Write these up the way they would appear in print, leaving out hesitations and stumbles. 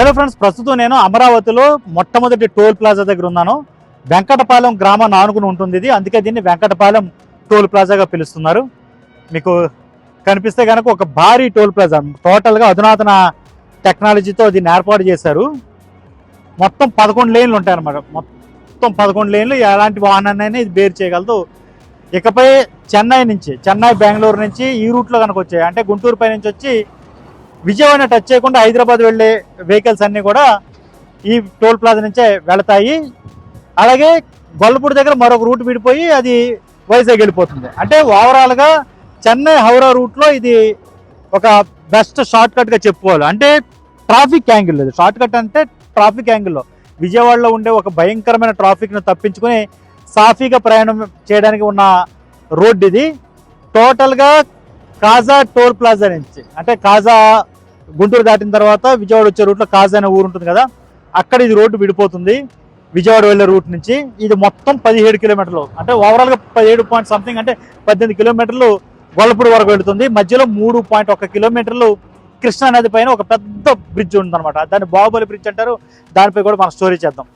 Hello friends, ప్రస్తుతం నేను అమరావతిలో మొట్టమొదటి టోల్ ప్లాజా దగ్గర ఉన్నాను. వెంకటపాలెం గ్రామాన్ని ఆనుకుని ఉంటుంది ఇది, అందుకే దీన్ని వెంకటపాలెం టోల్ ప్లాజాగా పిలుస్తున్నారు. మీకు కనిపిస్తే కనుక ఒక భారీ టోల్ ప్లాజా, టోటల్గా అధునాతన టెక్నాలజీతో దీన్ని ఏర్పాటు చేశారు. మొత్తం 11 లేన్లు ఉంటాయి అన్నమాట. మొత్తం 11 లేన్లు, ఎలాంటి వాహనాన్ని ఇది బేర్ చేయగలదు. ఇకపై చెన్నై బెంగళూరు నుంచి ఈ రూట్లో కనుక వచ్చాయి అంటే గుంటూరు పై నుంచి వచ్చి విజయవాడ టచ్ చేయకుండా హైదరాబాద్ వెళ్ళే వెహికల్స్ అన్నీ కూడా ఈ టోల్ ప్లాజా నుంచే వెళతాయి. అలాగే గొల్లపూడి దగ్గర మరొక రూట్ విడిపోయి అది వైజాగ్ వెళ్ళిపోతుంది. అంటే ఓవరాల్గా చెన్నై హౌరా రూట్లో ఇది ఒక బెస్ట్ షార్ట్ కట్గా చెప్పుకోవాలి. అంటే ట్రాఫిక్ యాంగిల్, ఇది షార్ట్ కట్ అంటే ట్రాఫిక్ యాంగిల్లో విజయవాడలో ఉండే ఒక భయంకరమైన ట్రాఫిక్ను తప్పించుకొని సాఫీగా ప్రయాణం చేయడానికి ఉన్న రోడ్డు ఇది. టోటల్గా కాజా టోల్ ప్లాజా నుంచి, అంటే కాజా గుంటూరు దాటిన తర్వాత విజయవాడ వచ్చే రూట్లో కాజా అనే ఊరు ఉంటుంది కదా, అక్కడ ఇది రోడ్డు విడిపోతుంది విజయవాడ వెళ్ళే రూట్ నుంచి. ఇది మొత్తం 17 కిలోమీటర్లు, అంటే ఓవరాల్గా 17 పాయింట్ సంథింగ్, అంటే 18 కిలోమీటర్లు గొల్లపూడి వరకు వెళుతుంది. మధ్యలో 3.1 కిలోమీటర్లు కృష్ణా నది పైన ఒక పెద్ద బ్రిడ్జ్ ఉందన్నమాట, దాన్ని బాహుబలి బ్రిడ్జ్ అంటారు. దానిపై కూడా మనం స్టోరీ చేద్దాం.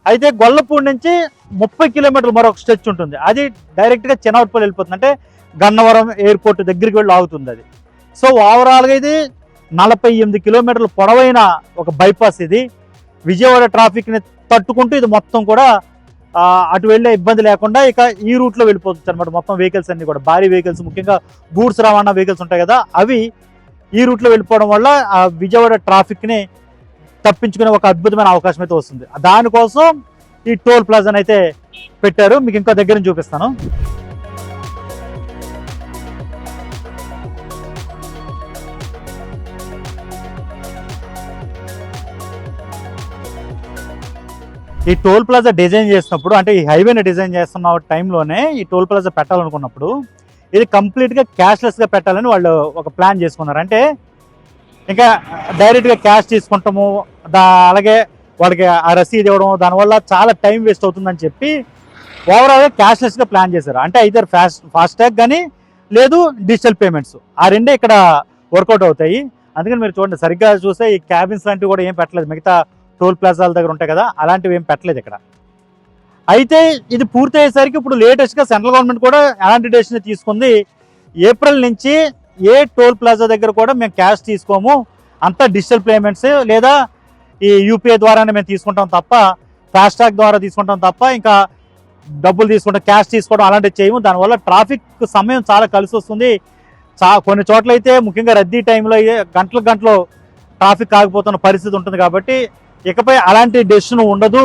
అయితే గొల్లపూడి నుంచి 30 కిలోమీటర్లు మరొక స్ట్రెచ్ ఉంటుంది, అది డైరెక్ట్గా చెన్నౌట్పల్లి వెళ్ళిపోతుంది, అంటే గన్నవరం ఎయిర్పోర్ట్ దగ్గరికి వెళ్ళి ఆగుతుంది అది. సో ఓవరాల్గా ఇది 48 కిలోమీటర్లు పొడవైన ఒక బైపాస్. ఇది విజయవాడ ట్రాఫిక్ని తట్టుకుంటూ ఇది మొత్తం కూడా అటు వెళ్ళే ఇబ్బంది లేకుండా ఇక ఈ రూట్లో వెళ్ళిపోతుంది అనమాట. మొత్తం వెహికల్స్ అన్ని కూడా భారీ వెహికల్స్, ముఖ్యంగా గూడ్స్ రవాణా వెహికల్స్ ఉంటాయి కదా, అవి ఈ రూట్లో వెళ్ళిపోవడం వల్ల ఆ విజయవాడ ట్రాఫిక్ని తప్పించుకునే ఒక అద్భుతమైన అవకాశం అయితే వస్తుంది. దానికోసం ఈ టోల్ ప్లాజాని అయితే పెట్టారు. మీకు ఇంకా దగ్గర నుంచి చూపిస్తాను. ఈ టోల్ ప్లాజా డిజైన్ చేసినప్పుడు, అంటే ఈ హైవేని డిజైన్ చేస్తున్న టైంలోనే ఈ టోల్ ప్లాజా పెట్టాలనుకున్నప్పుడు ఇది కంప్లీట్గా క్యాష్లెస్గా పెట్టాలని వాళ్ళు ఒక ప్లాన్ చేసుకున్నారు. అంటే ఇంకా డైరెక్ట్గా క్యాష్ తీసుకుంటాము, అలాగే వాళ్ళకి ఆ రసీదు ఇవ్వడం, దానివల్ల చాలా టైం వేస్ట్ అవుతుందని చెప్పి ఓవరాల్గా క్యాష్లెస్గా ప్లాన్ చేశారు. అంటే అయితే ఫాస్టాగ్ కానీ లేదు డిజిటల్ పేమెంట్స్, ఆ రెండే ఇక్కడ వర్కౌట్ అవుతాయి. అందుకని మీరు చూడండి, సరిగ్గా చూస్తే ఈ క్యాబిన్స్ లాంటివి కూడా ఏం పెట్టలేదు. మిగతా టోల్ ప్లాజాల దగ్గర ఉంటాయి కదా, అలాంటివి ఏం పెట్టలేదు ఇక్కడ. అయితే ఇది పూర్తి అయ్యేసరికి ఇప్పుడు లేటెస్ట్గా సెంట్రల్ గవర్నమెంట్ కూడా అలాంటి డెసిషన్ తీసుకుంది. ఏప్రిల్ నుంచి ఏ టోల్ ప్లాజా దగ్గర కూడా మేము క్యాష్ తీసుకోము, అంతా డిజిటల్ పేమెంట్స్ లేదా ఈ యూపీఐ ద్వారానే మేము తీసుకుంటాం తప్ప, ఫాస్టాగ్ ద్వారా తీసుకుంటాం తప్ప ఇంకా డబ్బులు తీసుకుంటాం, క్యాష్ తీసుకోవడం అలాంటివి చేయము. దానివల్ల ట్రాఫిక్ సమయం చాలా కలిసి వస్తుంది. కొన్ని చోట్ల అయితే ముఖ్యంగా రద్దీ టైంలో గంటలు ట్రాఫిక్ ఆగిపోతున్న పరిస్థితి ఉంటుంది. కాబట్టి ఇకపై అలాంటి డెసిషన్ ఉండదు,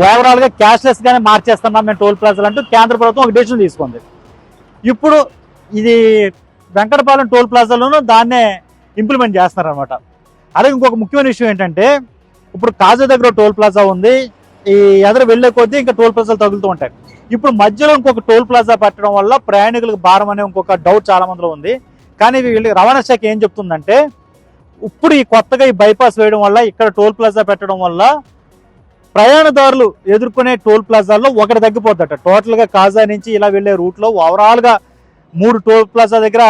ఓవరాల్గా క్యాష్లెస్గానే మార్చేస్తున్నాం మేము టోల్ ప్లాజాలు అంటూ కేంద్ర ప్రభుత్వం ఒక డెసిషన్ తీసుకుంది. ఇప్పుడు ఇది వెంకటపాలెం టోల్ ప్లాజాలోనూ దాన్నే ఇంప్లిమెంట్ చేస్తున్నారనమాట. అలాగే ఇంకొక ముఖ్యమైన విషయం ఏంటంటే, ఇప్పుడు కాజా దగ్గర టోల్ ప్లాజా ఉంది, ఈ ఎదురు వెళ్ళే కొద్దీ ఇంకా టోల్ ప్లాజాలు తగులుతూ ఉంటాయి. ఇప్పుడు మధ్యలో ఇంకొక టోల్ ప్లాజా పెట్టడం వల్ల ప్రయాణికులకు భారం అనే ఇంకొక డౌట్ చాలా మందిలో ఉంది. కానీ వీళ్ళకి రవాణా శాఖ ఏం చెప్తుందంటే, ఇప్పుడు ఈ కొత్తగా ఈ బైపాస్ వేయడం వల్ల, ఇక్కడ టోల్ ప్లాజా పెట్టడం వల్ల ప్రయాణదారులు ఎదుర్కొనే టోల్ ప్లాజాల్లో ఒకటి తగ్గిపోద్దట. టోటల్గా కాజా నుంచి ఇలా వెళ్ళే రూట్లో ఓవరాల్గా 3 టోల్ ప్లాజా దగ్గర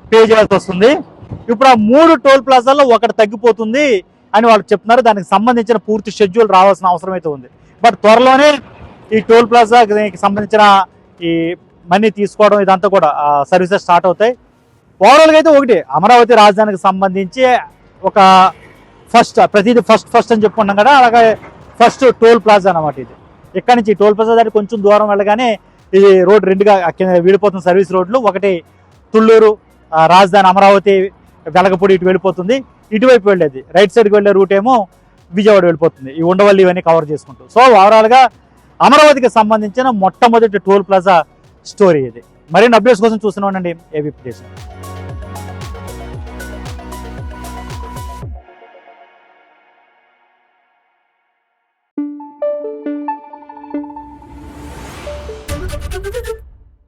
పే చేయాల్సి వస్తుంది. ఇప్పుడు ఆ 3 టోల్ ప్లాజాల్లో ఒకటి తగ్గిపోతుంది అని వాళ్ళు చెప్తున్నారు. దానికి సంబంధించిన పూర్తి షెడ్యూల్ రావాల్సిన అవసరం అయితే ఉంది. బట్ త్వరలోనే ఈ టోల్ ప్లాజాకి సంబంధించిన ఈ మనీ తీసుకోవడం ఇదంతా కూడా సర్వీసెస్ స్టార్ట్ అవుతాయి. ఓవరాల్గా అయితే ఒకటి అమరావతి రాజధానికి సంబంధించి ఒక ప్రతిదీ ఫస్ట్ అని చెప్పుకున్నాం కదా, అలాగే ఫస్ట్ టోల్ ప్లాజా అన్నమాట ఇది. ఇక్కడ నుంచి టోల్ ప్లాజా దాటి కొంచెం దూరం వెళ్ళగానే ఇది రోడ్ రెండుగా విడిపోతున్న సర్వీస్ రోడ్లు, ఒకటి తుళ్ళూరు రాజధాని అమరావతి వెలగపూడి ఇటు వెళ్ళిపోతుంది, ఇటువైపు వెళ్ళేది రైట్ సైడ్కి వెళ్ళే రూట్ ఏమో విజయవాడ వెళ్ళిపోతుంది, ఈ ఉండవల్లి ఇవన్నీ కవర్ చేసుకుంటూ. సో ఓవరాల్గా అమరావతికి సంబంధించిన మొట్టమొదటి టోల్ ప్లాజా స్టోరీ ఇది. మరిన్ని అప్డేట్స్ కోసం చూస్తూనే ఉండండి ఏబీపీ దేశం. Thank you.